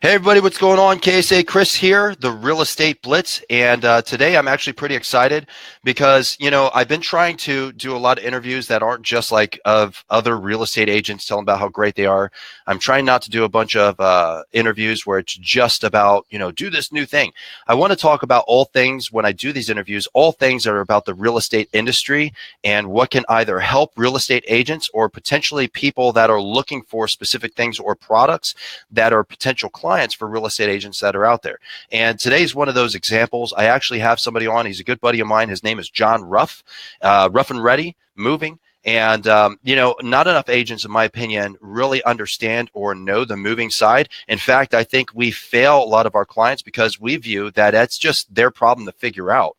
Hey everybody, what's going on? KSA Kris here, the Real Estate Blitz, and today I'm actually pretty excited because, I've been trying to do a lot of interviews that aren't just like of other real estate agents telling about how great they are. I'm trying not to do a bunch of interviews where it's just about, do this new thing. I want to talk about all things when I do these interviews, all things that are about the real estate industry and what can either help real estate agents or potentially people that are looking for specific things or products that are potential clients for real estate agents that are out there. And today's one of those examples. I actually have somebody on. He's a good buddy of mine. His name is John Ruff, Rough and Ready Moving. And, not enough agents, in my opinion, really understand or know the moving side. In fact, I think we fail a lot of our clients because we view that it's just their problem to figure out.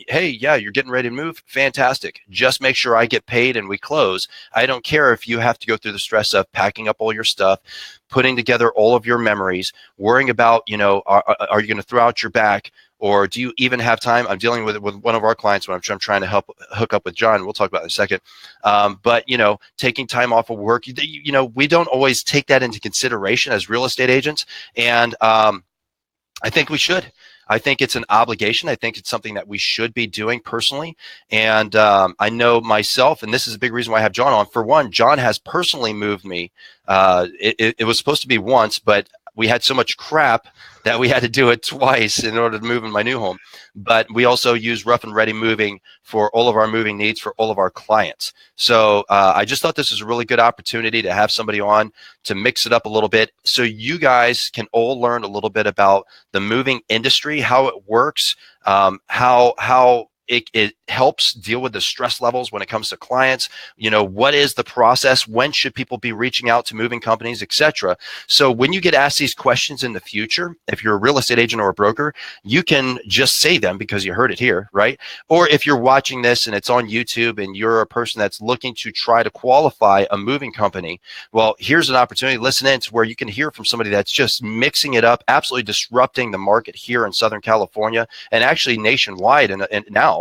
Hey, yeah, you're getting ready to move. Fantastic. Just make sure I get paid and we close. I don't care if you have to go through the stress of packing up all your stuff, putting together all of your memories, worrying about, are you going to throw out your back? Or do you even have time? I'm dealing with one of our clients when I'm trying to hook up with John. We'll talk about it in a second. But, taking time off of work, we don't always take that into consideration as real estate agents. And I think we should. I think it's an obligation. I think it's something that we should be doing personally. And I know myself, and this is a big reason why I have John on. For one, John has personally moved me. It was supposed to be once, but we had so much crap that we had to do it twice in order to move in my new home. But we also use Rough and Ready Moving for all of our moving needs for all of our clients. So I just thought this was a really good opportunity to have somebody on to mix it up a little bit so you guys can all learn a little bit about the moving industry, how it works, how it helps deal with the stress levels when it comes to clients. What is the process? When should people be reaching out to moving companies, etc.? So when you get asked these questions in the future, if you're a real estate agent or a broker, you can just say them because you heard it here, right? Or if you're watching this and it's on YouTube and you're a person that's looking to try to qualify a moving company, well, here's an opportunity. Listen in to where you can hear from somebody that's just mixing it up, absolutely disrupting the market here in Southern California and actually nationwide and now.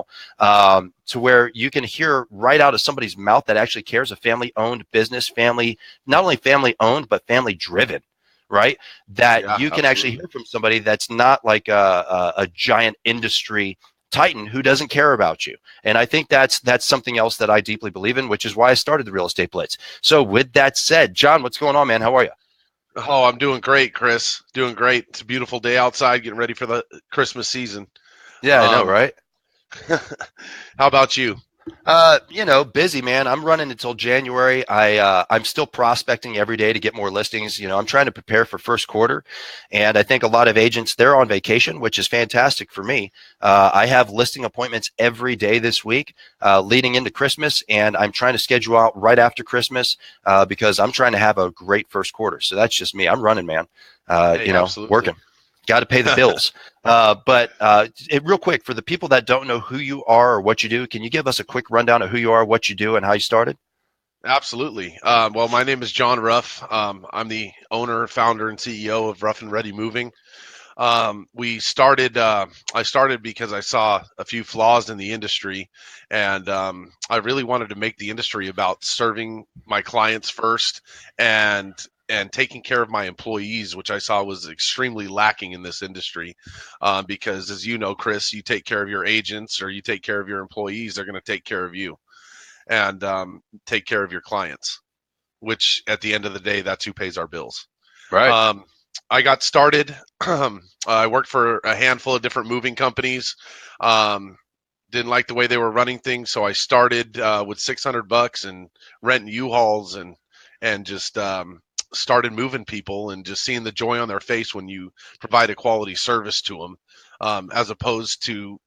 To where you can hear right out of somebody's mouth that actually cares, a family-owned business, not only family-owned, but family-driven, right? That Yeah, you can absolutely. actually hear from somebody that's not like a giant industry titan who doesn't care about you. And I think that's something else that I deeply believe in, which is why I started the Real Estate Blitz. So with that said, John, what's going on, man? How are you? Oh, I'm doing great, Chris. Doing great. It's a beautiful day outside, getting ready for the Christmas season. Yeah, I know, Um, right? how about you? Busy, man. I'm running until January. I'm still prospecting every day to get more listings. I'm trying to prepare for first quarter, and I think a lot of agents, they're on vacation, which is fantastic for me. I have listing appointments every day this week, leading into Christmas, and I'm trying to schedule out right after Christmas because I'm trying to have a great first quarter. So that's just me. I'm running, man. Hey, absolutely. Working. Got to pay the bills. But real quick, for the people that don't know who you are or what you do, can you give us a quick rundown of who you are, what you do, and how you started? Absolutely. Well, my name is John Ruff. I'm the owner, founder, and CEO of Rough and Ready Moving. We started. I started because I saw a few flaws in the industry, and I really wanted to make the industry about serving my clients first and taking care of my employees, which I saw was extremely lacking in this industry. Because, as you know, Chris, you take care of your agents or you take care of your employees, they're going to take care of you and take care of your clients, which at the end of the day, that's who pays our bills. Right. I got started. I worked for a handful of different moving companies. Didn't like the way they were running things, so I started with $600 and renting U-Hauls and just started moving people and just seeing the joy on their face when you provide a quality service to them, as opposed to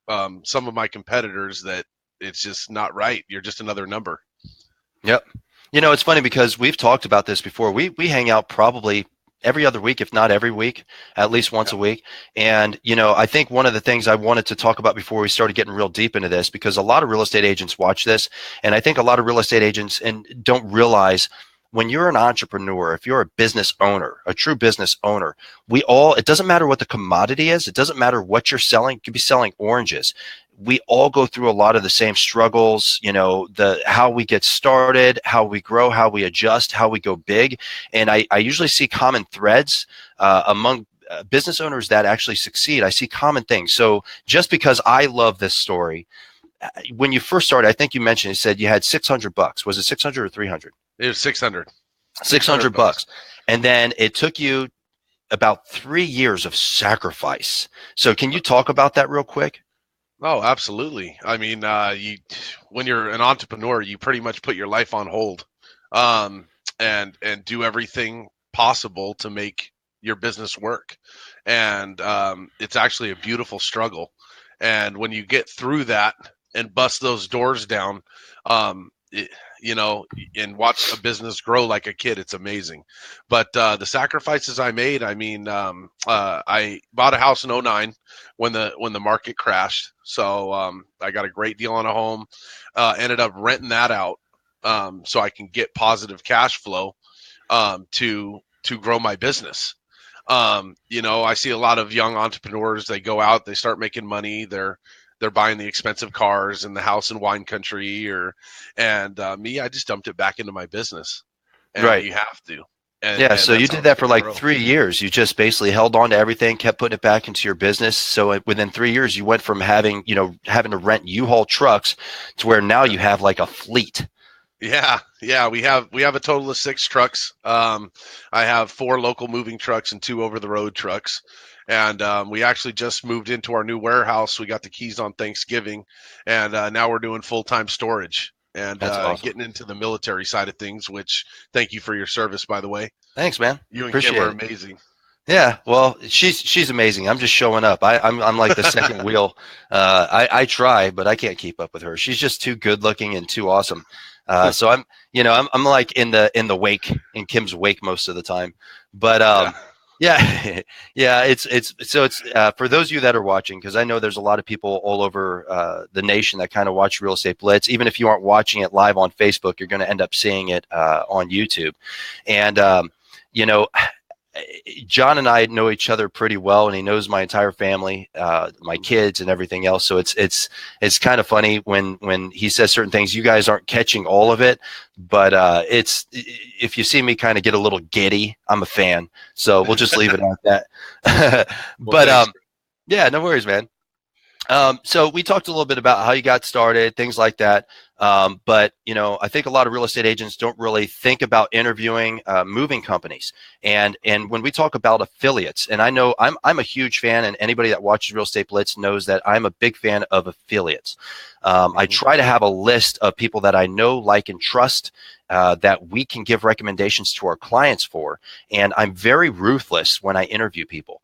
some of my competitors that it's just not right. You're just another number. Yep. It's funny because we've talked about this before. We hang out probably every other week, if not every week, at least once a week. And, I think one of the things I wanted to talk about before we started getting real deep into this, because a lot of real estate agents watch this, and I think a lot of real estate agents don't realize when you're an entrepreneur, if you're a business owner, a true business owner, it doesn't matter what the commodity is. It doesn't matter what you're selling. You could be selling oranges. we all go through a lot of the same struggles, the how we get started, how we grow, how we adjust, how we go big. And I usually see common threads among business owners that actually succeed. I see common things. So just because I love this story, when you first started, I think you mentioned, you said you had $600. Was it 600 or 300? It was 600. 600 bucks. And then it took you about 3 years of sacrifice. So can you talk about that real quick? Oh, absolutely. I mean, when you're an entrepreneur, you pretty much put your life on hold, and do everything possible to make your business work. And it's actually a beautiful struggle. And when you get through that and bust those doors down, it, and watch a business grow like a kid, it's amazing. But the sacrifices I made, I mean, I bought a house in '09 when the market crashed. So I got a great deal on a home, ended up renting that out so I can get positive cash flow to grow my business. I see a lot of young entrepreneurs, they go out, they start making money, they're buying the expensive cars and the house in wine country, and me, I just dumped it back into my business. And Right. you have to. And So you that's how did it's that for gonna like grow. 3 years. You just basically held on to everything, kept putting it back into your business. So within 3 years, you went from having to rent U-Haul trucks to where now you have like a fleet. Yeah, we have a total of 6 trucks. I have 4 local moving trucks and 2 over the road trucks. And we actually just moved into our new warehouse. We got the keys on Thanksgiving, and now we're doing full-time storage and That's awesome. getting into the military side of things. Which, thank you for your service, by the way. Thanks, man. You and Kim Appreciate are it. amazing. Yeah, well, she's amazing. I'm just showing up. I'm like the second wheel. I try, but I can't keep up with her. She's just too good looking and too awesome. So I'm like in the wake, in Kim's wake most of the time. But Yeah. yeah, yeah. It's for those of you that are watching, because I know there's a lot of people all over the nation that kind of watch Real Estate Blitz. Even if you aren't watching it live on Facebook, you're going to end up seeing it on YouTube, and you know. John and I know each other pretty well, and he knows my entire family, my kids, and everything else. So it's kind of funny when he says certain things. You guys aren't catching all of it, but it's if you see me kind of get a little giddy, I'm a fan. So we'll just leave it at that. Well, But thanks. yeah, no worries, man. So we talked a little bit about how you got started, things like that. But I think a lot of real estate agents don't really think about interviewing moving companies. And when we talk about affiliates, and I know I'm a huge fan, and anybody that watches Real Estate Blitz knows that I'm a big fan of affiliates. I try to have a list of people that I know, like, and trust that we can give recommendations to our clients for. And I'm very ruthless when I interview people.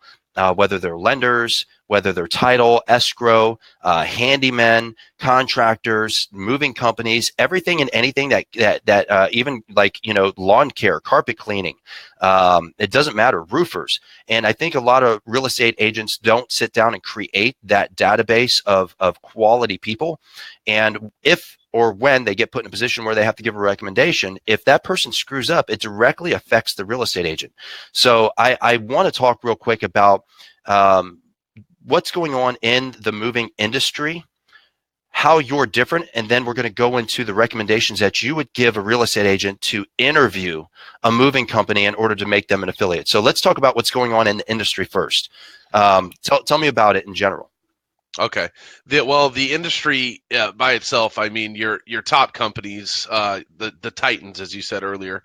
Whether they're lenders, whether they're title, escrow, handymen, contractors, moving companies, everything and anything that even like, lawn care, carpet cleaning, it doesn't matter, roofers. And I think a lot of real estate agents don't sit down and create that database of quality people. And if or when they get put in a position where they have to give a recommendation, if that person screws up, it directly affects the real estate agent. So I want to talk real quick about what's going on in the moving industry, how you're different, and then we're going to go into the recommendations that you would give a real estate agent to interview a moving company in order to make them an affiliate. So let's talk about what's going on in the industry first. Tell me about it in general. Okay. The industry by itself, I mean, your top companies, the titans, as you said earlier,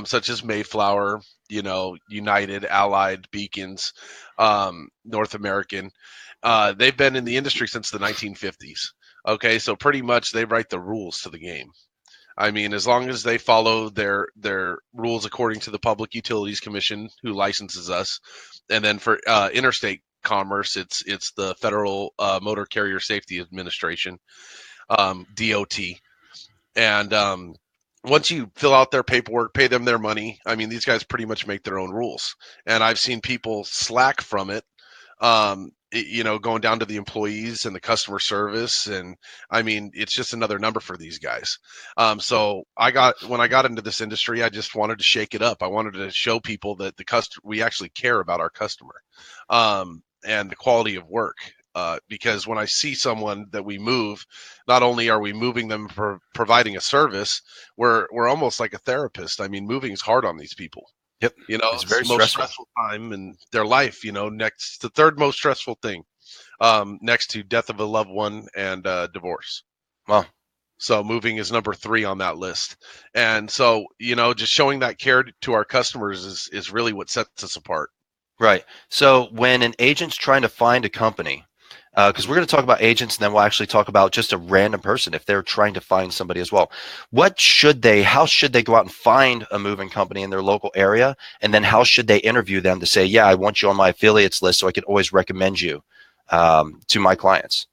such as Mayflower, United, Allied, Beacons, North American, they've been in the industry since the 1950s. Okay, so pretty much they write the rules to the game. I mean, as long as they follow their rules according to the Public Utilities Commission, who licenses us, and then for interstate commerce, it's the Federal Motor Carrier Safety Administration, DOT. And once you fill out their paperwork, pay them their money, I mean, these guys pretty much make their own rules. And I've seen people slack from it, going down to the employees and the customer service. And I mean, it's just another number for these guys. So when I got into this industry, I just wanted to shake it up. I wanted to show people that we actually care about our customer, and the quality of work. because when I see someone that we move, not only are we moving them for providing a service, we're almost like a therapist. I mean, moving is hard on these people. Yep. It's It's the very most stressful. stressful time in their life. Next, the third most stressful thing, next to death of a loved one and divorce. Well, So moving is number 3 on that list. And so, just showing that care to our customers is really what sets us apart. right. So when an agent's trying to find a company, because we're going to talk about agents and then we'll actually talk about just a random person if they're trying to find somebody as well. How should they go out and find a moving company in their local area? And then how should they interview them to say, yeah, I want you on my affiliates list so I can always recommend you to my clients?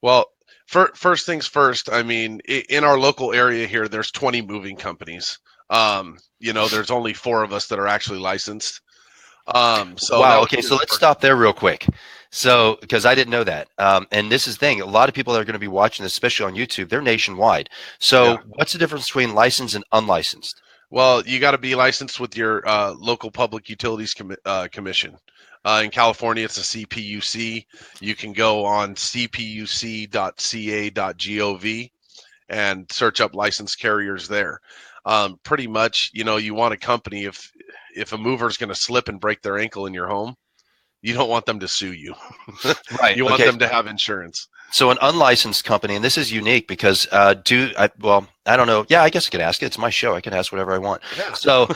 Well, first things first, I mean, in our local area here, there's 20 moving companies. There's only 4 of us that are actually licensed. So that Wow. would Okay. be So the let's first. stop there real quick. So, because I didn't know that. And this is the thing, a lot of people that are going to be watching this, especially on YouTube, they're nationwide. Yeah. So what's the difference between licensed and unlicensed? Well, you got to be licensed with your local public utilities commission. In California, it's a CPUC. You can go on cpuc.ca.gov and search up licensed carriers there. Pretty much, you want a company if a mover is going to slip and break their ankle in your home, you don't want them to sue you. Right. You want Okay. them to have insurance. So an unlicensed company, and this is unique because I don't know. Yeah, I guess I could ask it. It's my show. I can ask whatever I want. Yeah. So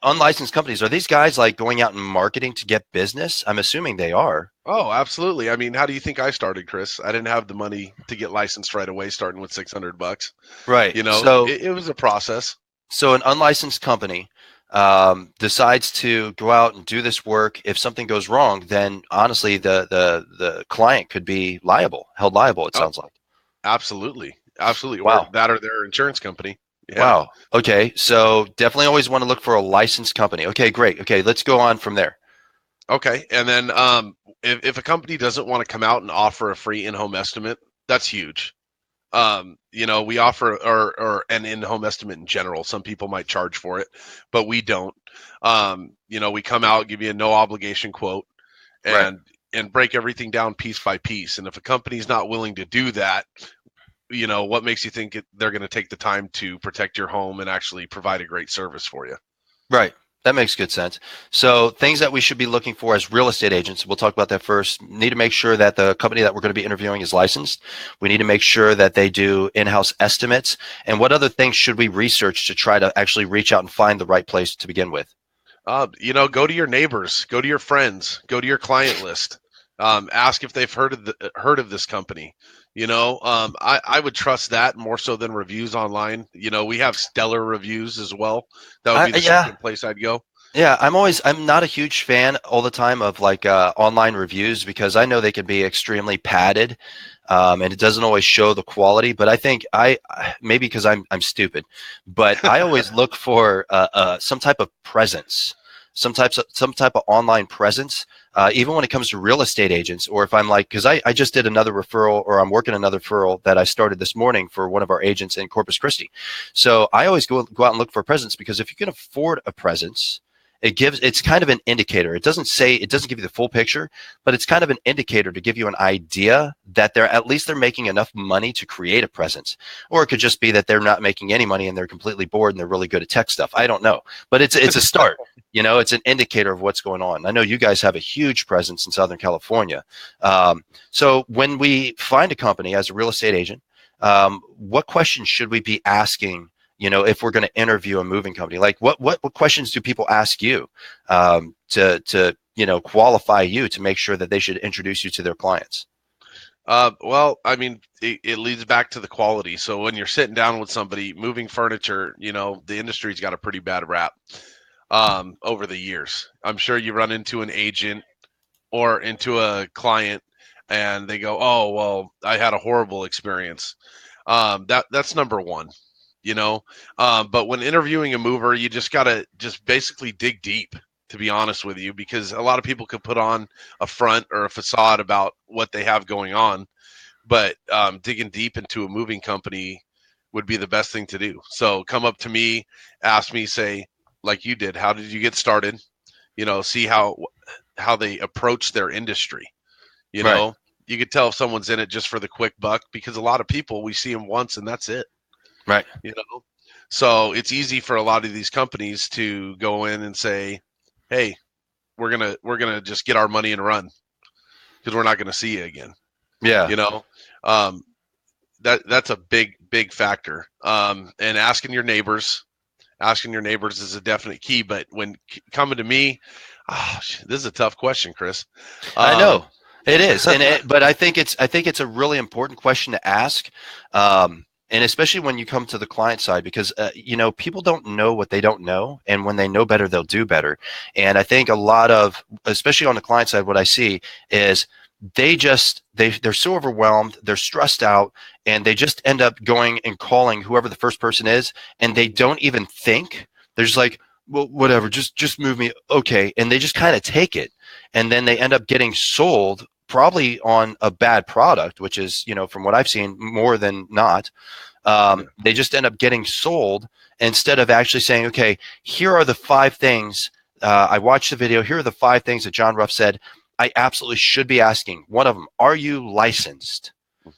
unlicensed companies, are these guys like going out and marketing to get business? I'm assuming they are. Oh, absolutely. I mean, how do you think I started, Chris? I didn't have the money to get licensed right away, starting with $600. Right. It was a process. So an unlicensed company decides to go out and do this work. If something goes wrong, then honestly, the client could be held liable. It Oh, sounds like. absolutely. Absolutely. Or Wow. that or their insurance company. Yeah. Wow. Okay. So definitely always want to look for a licensed company. Okay, great. Okay, let's go on from there. Okay. And then if a company doesn't want to come out and offer a free in-home estimate, that's huge. We offer or an in-home estimate in general. Some people might charge for it, but we don't. We come out, give you a no obligation quote, Right. and break everything down piece by piece. And if a company's not willing to do that, what makes you think they're going to take the time to protect your home and actually provide a great service for you? Right. That makes good sense. So things that we should be looking for as real estate agents, we'll talk about that first. Need to make sure that the company that we're going to be interviewing is licensed. We need to make sure that they do in-house estimates. And what other things should we research to try to actually reach out and find the right place to begin with? Go to your neighbors, go to your friends, go to your client list. Ask if they've heard of this company. I would trust that more so than reviews online. We have stellar reviews as well. That would be the Yeah. second place I'd go. Yeah, I'm not a huge fan all the time of like online reviews because I know they can be extremely padded, and it doesn't always show the quality. But I think maybe because I'm stupid, but I always look for some type of presence, some type of online presence, even when it comes to real estate agents, or if I'm like, because I just did another referral, or I'm working another referral that I started this morning for one of our agents in Corpus Christi. So I always go out and look for a presence because if you can afford a presence, it's kind of an indicator. It doesn't give you the full picture, but it's kind of an indicator to give you an idea that they're making enough money to create a presence. Or it could just be that they're not making any money and they're completely bored and they're really good at tech stuff. I don't know, but it's a start. It's an indicator of what's going on. I know you guys have a huge presence in Southern California. So when we find a company as a real estate agent, what questions should we be asking, if we're going to interview a moving company? Like what questions do people ask you to qualify you to make sure that they should introduce you to their clients? Well, I mean, it leads back to the quality. So when you're sitting down with somebody moving furniture, the industry's got a pretty bad rap over the years. I'm sure you run into an agent or into a client and they go, "Oh, well, I had a horrible experience." That's number one. But when interviewing a mover, you just gotta just basically dig deep, to be honest with you, because a lot of people could put on a front or a facade about what they have going on, but digging deep into a moving company would be the best thing to do. So come up to me, ask me, say, like you did, how did you get started? See how they approach their industry. You Right. know, you could tell if someone's in it just for the quick buck, because a lot of people, we see them once and that's it. Right. You know, so it's easy for a lot of these companies to go in and say, "Hey, we're gonna just get our money and run because we're not gonna see you again." Yeah. You know, um, that's a big factor. And asking your neighbors is a definite key. But when coming to me, this is a tough question, Chris. I Um, know it is, but I think it's a really important question to ask, and especially when you come to the client side, because people don't know what they don't know, and when they know better, they'll do better. And I think a lot of, especially on the client side, what I see is they're so overwhelmed, they're stressed out, and they just end up going and calling whoever the first person is, and they don't even think. They're just like, well, whatever, just move me, okay, and they just kind of take it, and then they end up getting sold probably on a bad product, which is, from what I've seen, more than not. They just end up getting sold instead of actually saying, okay, here are the 5 things. I watched the video. Here are the 5 things that John Ruff said I absolutely should be asking. One of them, are you licensed?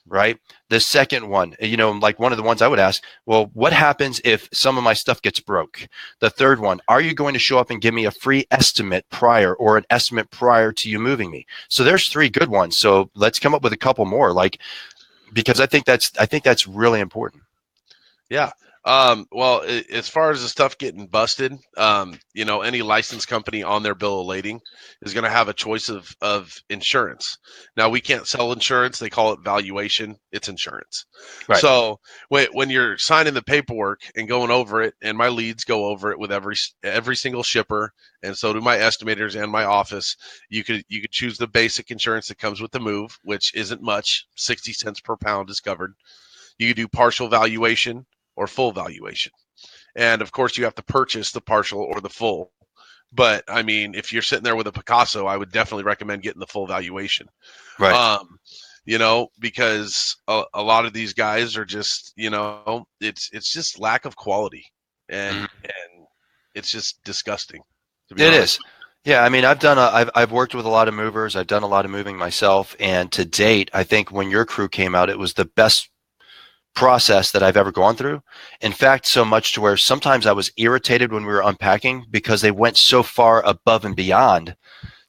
Right. The second one, like one of the ones I would ask, well, what happens if some of my stuff gets broke? The third one, are you going to show up and give me a free estimate prior, or an estimate prior to you moving me? So there's 3 good ones. So let's come up with a couple more, because I think that's really important. Yeah. Well, as far as the stuff getting busted, any licensed company on their bill of lading is going to have a choice of insurance. Now, we can't sell insurance. They call it valuation. It's insurance. Right. So when you're signing the paperwork and going over it, and my leads go over it with every single shipper, and so do my estimators and my office, you could choose the basic insurance that comes with the move, which isn't much. 60 cents per pound is covered. You could do partial valuation or full valuation. And of course, you have to purchase the partial or the full. But I mean, if you're sitting there with a Picasso, I would definitely recommend getting the full valuation. Right. Because a lot of these guys are just, it's just lack of quality, and it's just disgusting, to be It honest. is. Yeah, I mean, I've worked with a lot of movers. I've done a lot of moving myself, and to date, I think when your crew came out, it was the best process that I've ever gone through. In fact, so much to where sometimes I was irritated when we were unpacking, because they went so far above and beyond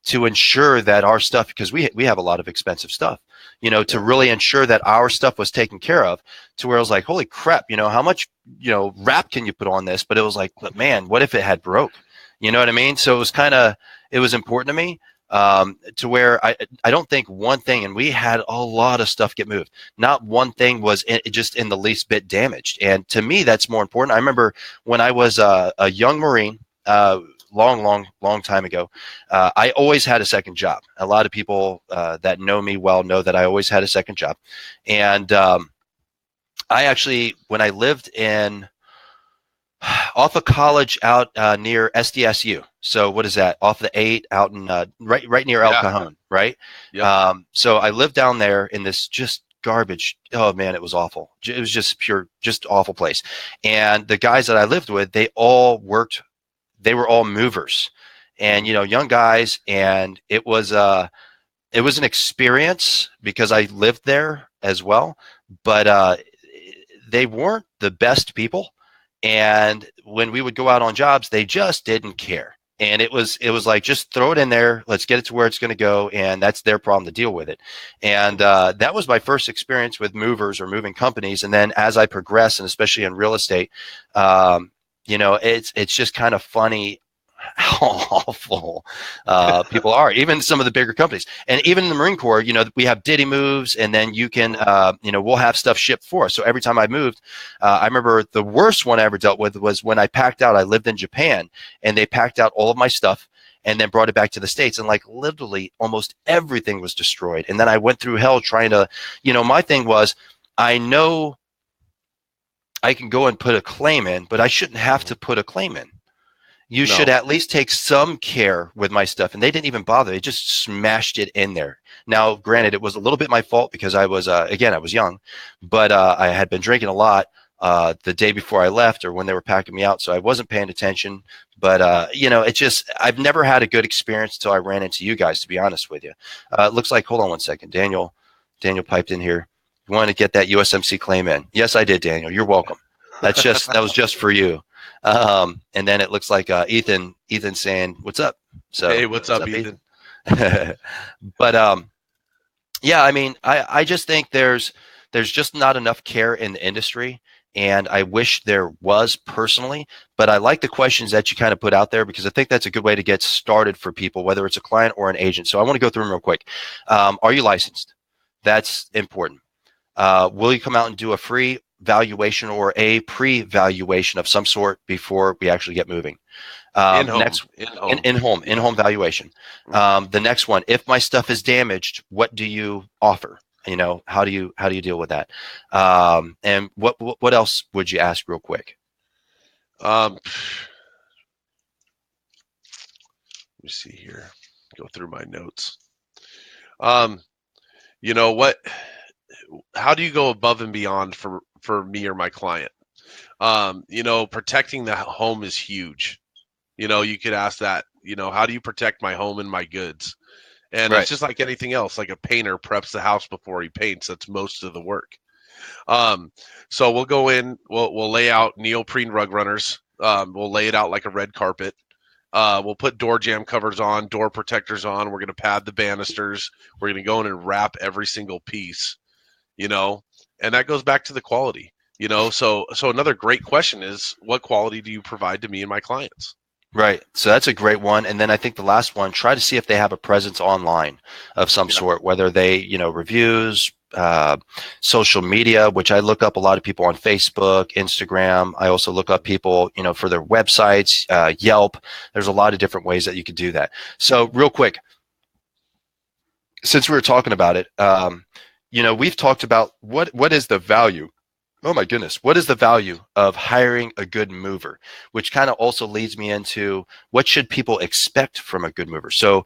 to ensure that our stuff, because we have a lot of expensive stuff, to really ensure that our stuff was taken care of, to where I was like, holy crap, how much, wrap can you put on this? But it was like, but man, what if it had broke? You know what I mean? So it was important to me, to where I don't think one thing, and we had a lot of stuff get moved. Not one thing was just in the least bit damaged. And to me, that's more important. I remember when I was a young Marine, long time ago, I always had a second job. A lot of people that know me well know that I always had a second job. And I actually, when I lived off of College out near SDSU. So what is that? Off the 8 out in right near El Cajon, right? Yeah. So I lived down there in this just garbage. Oh man, it was awful. It was just just awful place. And the guys that I lived with, they were all movers, and young guys, and it was an experience because I lived there as well, but they weren't the best people. And when we would go out on jobs, they just didn't care. And it was like, just throw it in there. Let's get it to where it's going to go. And that's their problem to deal with it. And that was my first experience with movers or moving companies. And then as I progress, and especially in real estate, it's just kind of funny how awful people are, even some of the bigger companies. And even in the Marine Corps, we have Diddy moves, and then you can, we'll have stuff shipped for us. So every time I moved, I remember the worst one I ever dealt with was when I packed out. I lived in Japan, and they packed out all of my stuff and then brought it back to the States. And like literally almost everything was destroyed. And then I went through hell trying to, my thing was, I know I can go and put a claim in, but I shouldn't have to put a claim in. You should at least take some care with my stuff. And they didn't even bother. They just smashed it in there. Now, granted, it was a little bit my fault because I was, again, I was young, but I had been drinking a lot. the day before I left or when they were packing me out. So I wasn't paying attention. But, it's just I've never had a good experience until I ran into you guys, to be honest with you. It looks like, hold on one second. Daniel piped in here. You want to get that USMC claim in? Yes, I did, Daniel. You're welcome. That was just for you. And then it looks like Ethan saying, "What's up?" So hey, what's up, Ethan? But yeah, I mean, I just think there's just not enough care in the industry, and I wish there was personally. But I like the questions that you kind of put out there because I think that's a good way to get started for people, whether it's a client or an agent. So I want to go through them real quick. Are you licensed? That's important. Will you come out and do a free valuation or a pre-valuation of some sort before we actually get moving? In-home valuation. The next one, if my stuff is damaged, what do you offer? How do you deal with that? And what else would you ask real quick? Let me see here. Go through my notes. You know what? How do you go above and beyond for me or my client? Protecting the home is huge. You could ask that. How do you protect my home and my goods? And Right. It's just like anything else. Like a painter preps the house before he paints. That's most of the work. So we'll go in. We'll lay out neoprene rug runners. We'll lay it out like a red carpet. We'll put door jamb covers on, door protectors on. We're going to pad the banisters. We're going to go in and wrap every single piece. And that goes back to the quality. So another great question is, what quality do you provide to me and my clients? Right. So that's a great one. And then I think the last one, try to see if they have a presence online of some sort, whether they, reviews, social media, which I look up a lot of people on Facebook, Instagram. I also look up people, for their websites, Yelp. There's a lot of different ways that you could do that. So real quick, since we were talking about it, we've talked about what is the value. Oh my goodness. What is the value of hiring a good mover? Which kind of also leads me into what should people expect from a good mover? So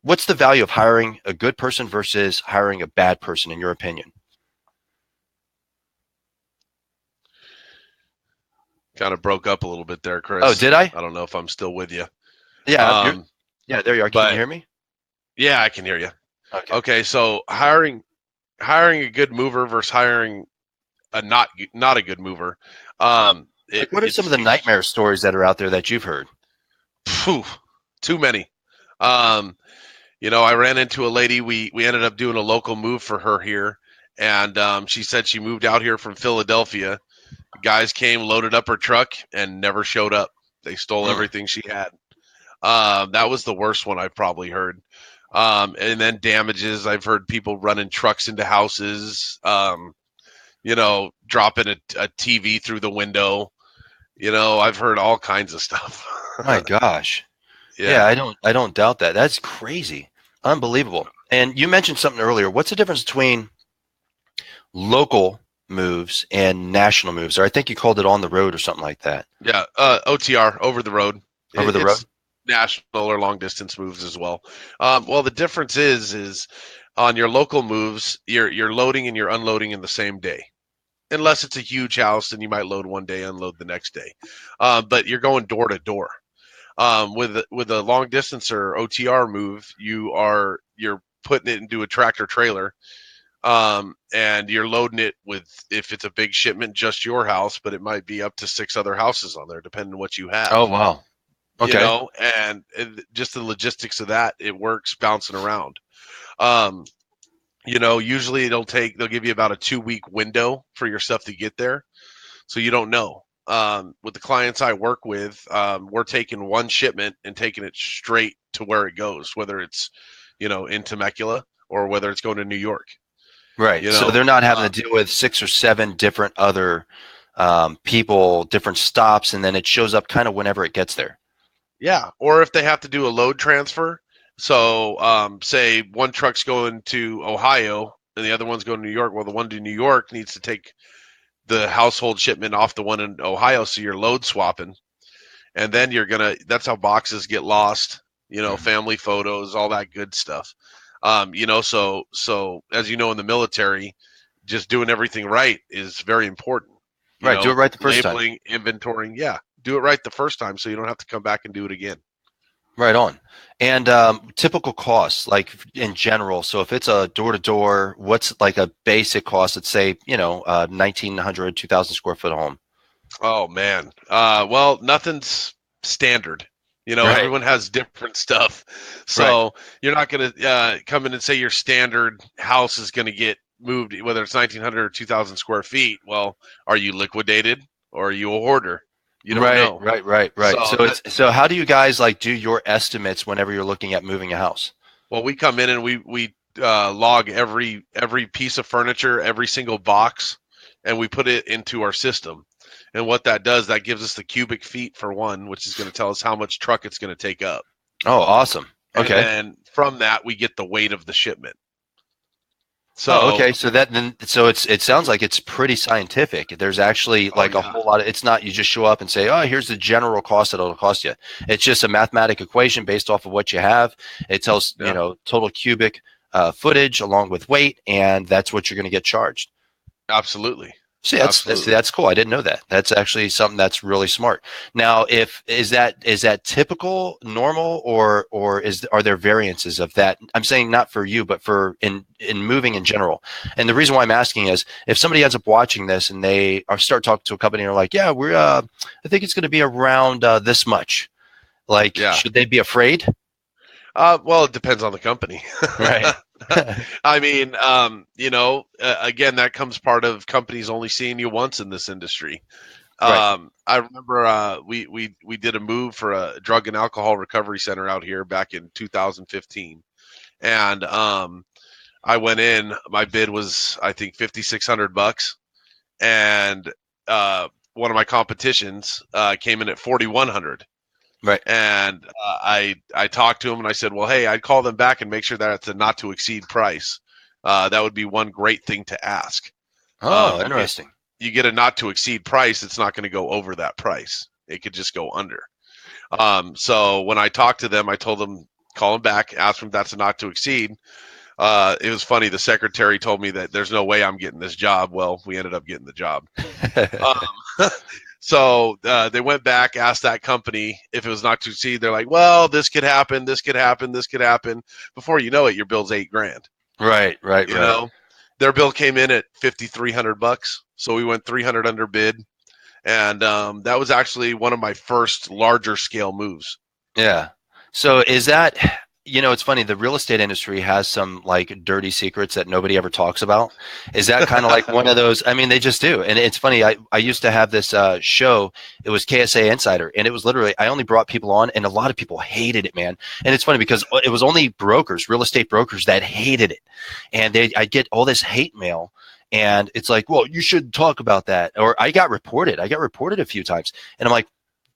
what's the value of hiring a good person versus hiring a bad person in your opinion? Kind of broke up a little bit there, Chris. Oh, did I? I don't know if I'm still with you. Yeah. There you are. Can you hear me? Yeah, I can hear you. Okay. So hiring a good mover versus hiring a not a good mover. What are some of the nightmare stories that are out there that you've heard? Too many. I ran into a lady. We ended up doing a local move for her here, and she said she moved out here from Philadelphia. Guys came, loaded up her truck, and never showed up. They stole everything she had. That was the worst one I've probably heard. And then damages. I've heard people running trucks into houses. Dropping a TV through the window. I've heard all kinds of stuff. My gosh. Yeah, I don't doubt that. That's crazy. Unbelievable. And you mentioned something earlier. What's the difference between local moves and national moves? Or I think you called it on the road or something like that. Yeah, OTR, over the road. Over the road? National or long distance moves as well. Well, the difference is on your local moves, you're loading and you're unloading in the same day. Unless it's a huge house, then you might load one day, unload the next day. But you're going door to door. With a long distance or OTR move, you're putting it into a tractor trailer, and you're loading it with, if it's a big shipment, just your house, but it might be up to 6 other houses on there, depending on what you have. Oh wow. Okay. And just the logistics of that, it works bouncing around. Usually they'll give you about a 2-week window for your stuff to get there. So you don't know. With the clients I work with, we're taking one shipment and taking it straight to where it goes, whether it's, in Temecula or whether it's going to New York. Right. So they're not having to deal with 6 or 7 different other people, different stops, and then it shows up kind of whenever it gets there. Yeah. Or if they have to do a load transfer. So, say one truck's going to Ohio and the other one's going to New York. Well, the one to New York needs to take the household shipment off the one in Ohio. So you're load swapping. And then that's how boxes get lost, family photos, all that good stuff. So as you know, in the military, just doing everything right is very important. Right. Do it right the first time. Labeling, inventorying. Yeah. Do it right the first time so you don't have to come back and do it again. Right on. And typical costs, like in general. So if it's a door-to-door, what's like a basic cost? Let's say, 1,900, 2,000 square foot home. Oh, man. Well, nothing's standard. Right. Everyone has different stuff. So you're not going to come in and say your standard house is going to get moved, whether it's 1,900 or 2,000 square feet. Well, are you liquidated or are you a hoarder? You don't know. Right. So how do you guys like do your estimates whenever you're looking at moving a house? Well, we come in and we log every piece of furniture, every single box, and we put it into our system. And what that does, that gives us the cubic feet for one, which is going to tell us how much truck it's going to take up. Oh, awesome. Okay. And from that, we get the weight of the shipment. So okay. So it sounds like it's pretty scientific. There's actually like a whole lot of, it's not you just show up and say, oh, here's the general cost that it'll cost you. It's just a mathematic equation based off of what you have. It tells, total cubic footage along with weight, and that's what you're going to get charged. Absolutely. See, that's cool. I didn't know that. That's actually something that's really smart. Now, is that typical, normal, or are there variances of that? I'm saying not for you, but for in moving in general. And the reason why I'm asking is if somebody ends up watching this and they start talking to a company and are like, yeah, I think it's going to be around this much. Like, should they be afraid? Well, it depends on the company. Right. I mean, again, that comes part of companies only seeing you once in this industry. Right. I remember we did a move for a drug and alcohol recovery center out here back in 2015, and I went in. My bid was, I think, $5,600, and one of my competitions came in at $4,100. Right. And I talked to him and I said, well, hey, I'd call them back and make sure that it's a not to exceed price. That would be one great thing to ask. Oh, interesting. You get a not to exceed price, it's not going to go over that price. It could just go under. So when I talked to them, I told them, call them back, ask them if that's a not to exceed. It was funny. The secretary told me that there's no way I'm getting this job. Well, we ended up getting the job. So they went back, asked that company if it was not to exceed. They're like, well, this could happen, this could happen, this could happen. Before you know it, your bill's $8,000. Right. You know, their bill came in at $5,300, so we went 300 under bid, and that was actually one of my first larger scale moves. Yeah. So is that? It's funny. The real estate industry has some like dirty secrets that nobody ever talks about. Is that kind of like one of those? I mean, they just do. And it's funny. I used to have this show. It was KSA Insider. And it was literally, I only brought people on and a lot of people hated it, man. And it's funny because it was only brokers, real estate brokers that hated it. And I'd get all this hate mail. And it's like, well, you shouldn't talk about that. Or I got reported a few times. And I'm like,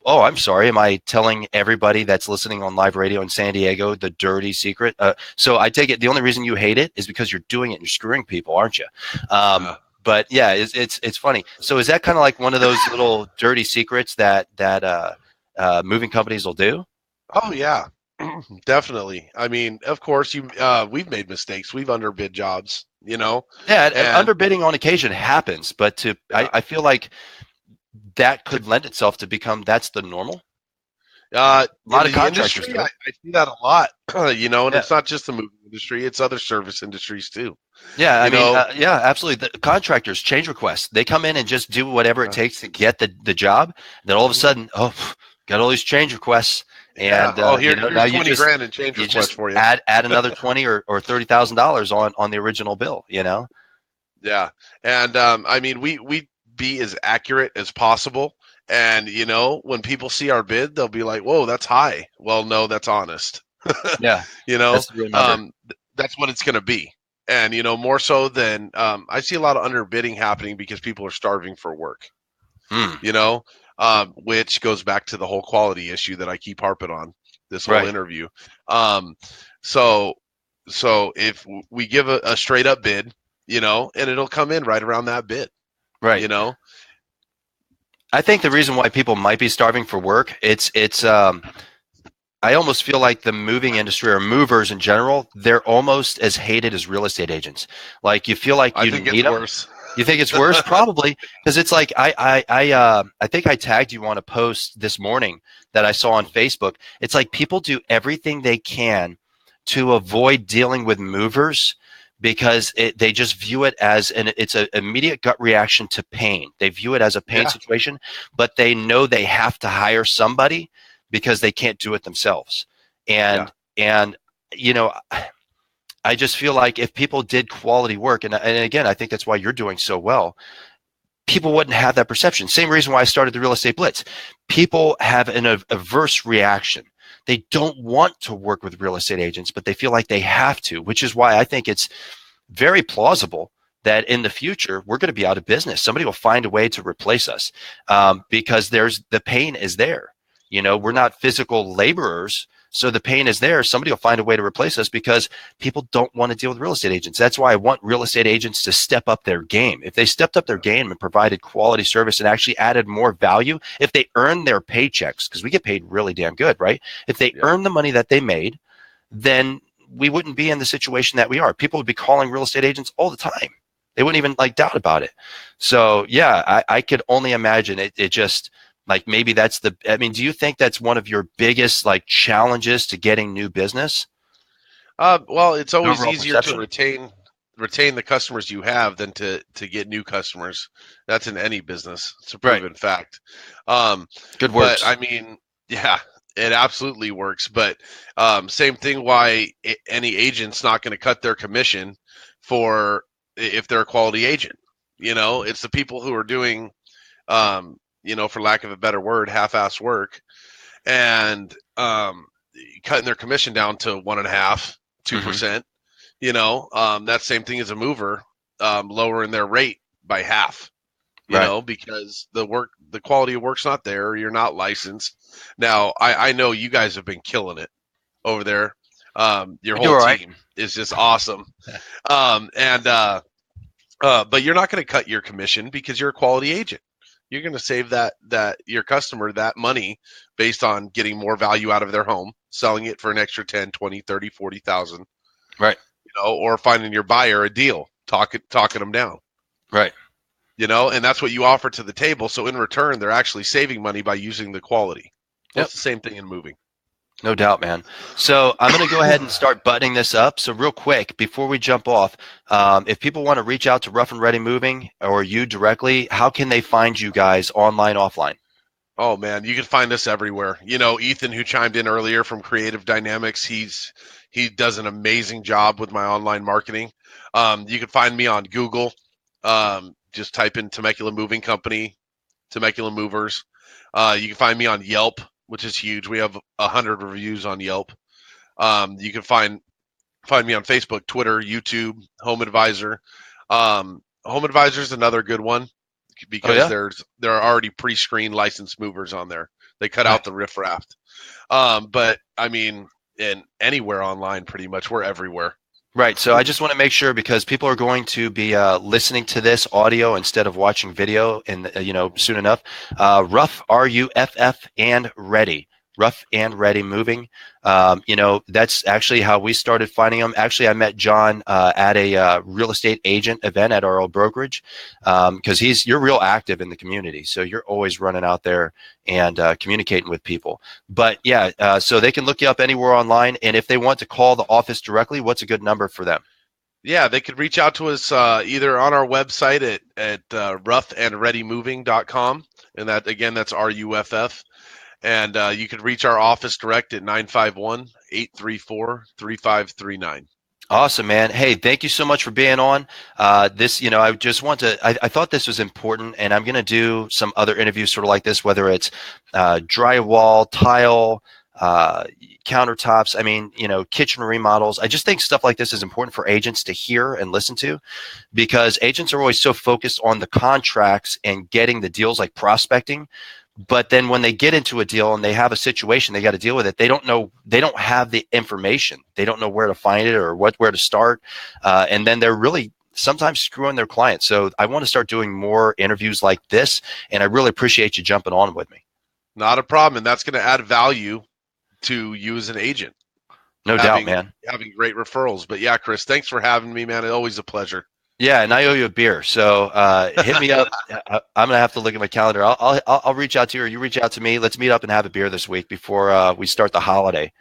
oh, I'm sorry. Am I telling everybody that's listening on live radio in San Diego the dirty secret? So I take it the only reason you hate it is because you're doing it and you're screwing people, aren't you? But yeah, it's funny. So is that kind of like one of those little dirty secrets that moving companies will do? Oh yeah, definitely. I mean, of course, we've made mistakes. We've underbid jobs. Yeah, underbidding on occasion happens, but I feel like that could lend itself to become that's the normal. A lot of contractors do. I see that a lot, and it's not just the moving industry; it's other service industries too. Yeah, I mean, absolutely. The contractors change requests. They come in and just do whatever it takes to get the job. Then all of a sudden, got all these change requests. And here's now $20,000 in change requests for you. Add another $20,000 or $30,000 on the original bill. Yeah, and I mean, we be as accurate as possible, and when people see our bid, they'll be like, whoa, that's high. Well, no, that's honest. Yeah. That's what it's going to be. And more so than I see a lot of underbidding happening because people are starving for work. Which goes back to the whole quality issue that I keep harping on this whole interview. So if we give a straight up bid, and it'll come in right around that bid. Right. I think the reason why people might be starving for work, it's I almost feel like the moving industry or movers in general, they're almost as hated as real estate agents. Like you feel like I you think need it's them. worse. You think it's worse? Probably, because it's like I think I tagged you on a post this morning that I saw on Facebook. It's like people do everything they can to avoid dealing with movers because they just view it as it's an immediate gut reaction to pain. They view it as a pain situation, but they know they have to hire somebody because they can't do it themselves. And you know, I just feel like if people did quality work, and again, I think that's why you're doing so well, people wouldn't have that perception. Same reason why I started the Real Estate Blitz. People have an averse reaction. They don't want to work with real estate agents, but they feel like they have to, which is why I think it's very plausible that in the future we're going to be out of business. Somebody will find a way to replace us because the pain is there. You know, we're not physical laborers. So the pain is there. Somebody will find a way to replace us because people don't want to deal with real estate agents. That's why I want real estate agents to step up their game. If they stepped up their game and provided quality service and actually added more value, if they earned their paychecks, because we get paid really damn good, right? If they earn the money that they made, then we wouldn't be in the situation that we are. People would be calling real estate agents all the time. They wouldn't even doubt about it. So yeah, I could only imagine it just like maybe that's do you think that's one of your biggest challenges to getting new business? Well, it's always Overall easier perception? to retain the customers you have than to get new customers. That's in any business. It's a proven fact. Good words. But I mean, yeah, it absolutely works. But same thing. Why any agent's not going to cut their commission if they're a quality agent? You know, it's the people who are doing, for lack of a better word, half-ass work, and cutting their commission down to 1.5%, 2%. You know, that same thing as a mover, lowering their rate by half. You know, because the quality of work's not there. You're not licensed. Now, I know you guys have been killing it over there. Your whole team is just awesome. But you're not going to cut your commission because you're a quality agent. You're going to save that your customer that money based on getting more value out of their home, selling it for an extra 10, 20, 30, 40,000. Right. You know, or finding your buyer a deal, talking them down. Right. You know, and that's what you offer to the table. So in return, they're actually saving money by using the quality. It's the same thing in moving. No doubt, man. So I'm going to go ahead and start buttoning this up. So real quick, before we jump off, if people want to reach out to Ruff and Ready Moving or you directly, how can they find you guys online, offline? Oh, man, you can find us everywhere. You know, Ethan, who chimed in earlier from Creative Dynamics, he does an amazing job with my online marketing. You can find me on Google. Just type in Temecula Moving Company, Temecula Movers. You can find me on Yelp, which is huge. We have 100 reviews on Yelp. You can find me on Facebook, Twitter, YouTube, Home Advisor. Home Advisor is another good one because there are already pre-screened licensed movers on there. They cut out the riffraff. But I mean, in anywhere online, pretty much, we're everywhere. Right. So I just want to make sure because people are going to be listening to this audio instead of watching video and, soon enough. Ruff, R-U-F-F, and Ready. Ruff and Ready Moving. That's actually how we started finding them. Actually, I met John at a real estate agent event at our old brokerage because you're real active in the community. So you're always running out there and communicating with people. But yeah, so they can look you up anywhere online. And if they want to call the office directly, what's a good number for them? Yeah, they could reach out to us either on our website at ruffandreadymoving.com. And that, again, that's RUFF. And you could reach our office direct at 951-834-3539. Awesome, man. Hey, thank you so much for being on. I thought this was important, and I'm going to do some other interviews sort of like this, whether it's drywall, tile, countertops, kitchen remodels. I just think stuff like this is important for agents to hear and listen to because agents are always so focused on the contracts and getting the deals like prospecting. But then when they get into a deal and they have a situation, they got to deal with it. They don't have the information. They don't know where to find it or where to start. And then they're really sometimes screwing their clients. So I want to start doing more interviews like this. And I really appreciate you jumping on with me. Not a problem. And that's going to add value to you as an agent. No doubt, man. Having great referrals. But yeah, Kris, thanks for having me, man. It's always a pleasure. Yeah, and I owe you a beer, so hit me up. I'm gonna have to look at my calendar. I'll reach out to you, or you reach out to me. Let's meet up and have a beer this week before we start the holiday.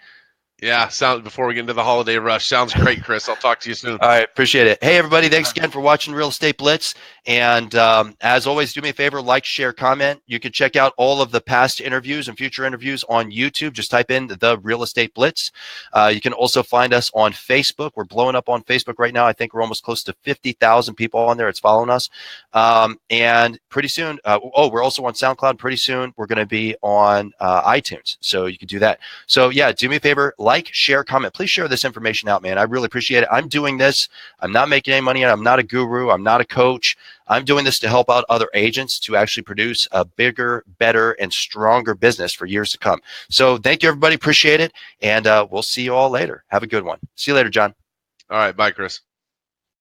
Yeah, before we get into the holiday rush. Sounds great, Kris. I'll talk to you soon. All right, appreciate it. Hey, everybody, thanks again for watching Real Estate Blitz. And as always, do me a favor, like, share, comment. You can check out all of the past interviews and future interviews on YouTube. Just type in the Real Estate Blitz. You can also find us on Facebook. We're blowing up on Facebook right now. I think we're almost close to 50,000 people on there. It's following us. And pretty soon, we're also on SoundCloud. Pretty soon, we're going to be on iTunes. So you can do that. So yeah, do me a favor, like, share, comment. Please share this information out, man. I really appreciate it. I'm doing this. I'm not making any money. I'm not a guru. I'm not a coach. I'm doing this to help out other agents to actually produce a bigger, better, and stronger business for years to come. So thank you, everybody. Appreciate it. And we'll see you all later. Have a good one. See you later, John. All right. Bye, Kris.